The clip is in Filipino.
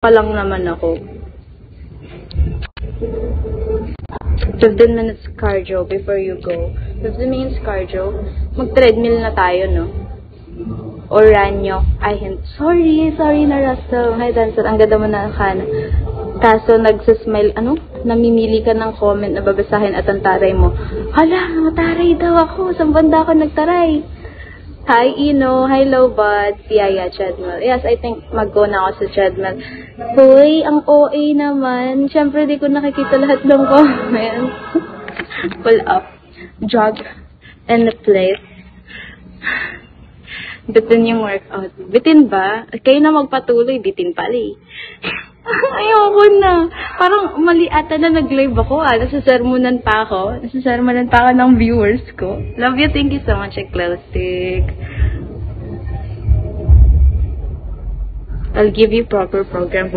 Pa lang naman ako. 15 minutes cardio before you go. 15 minutes cardio. Mag-treadmill na tayo, no? Or ranyo. Sorry na Russell. Hi, Dancer. Ang ganda mo na kana. Kaso, nagsasmile, namimili ka ng comment na babasahin at ang taray mo. Hala, mataray daw ako. Saan banda ako nagtaray? Hi, Ino. Hi, Lowbud. Yeah, treadmill. Yes, I think mag-go na ako sa treadmill. Hoy, ang OA naman. Siyempre, di ko nakikita lahat ng comments. Pull up. Jog. And the place. Bitin yung workout. Bitin ba? Kayo na magpatuloy. Bitin pala eh. Ayoko na. Parang mali ata na nag-live ako. Nasasermonan pa ako. Ng viewers ko. Love you. Thank you so much, Eclostic. I'll give you proper program.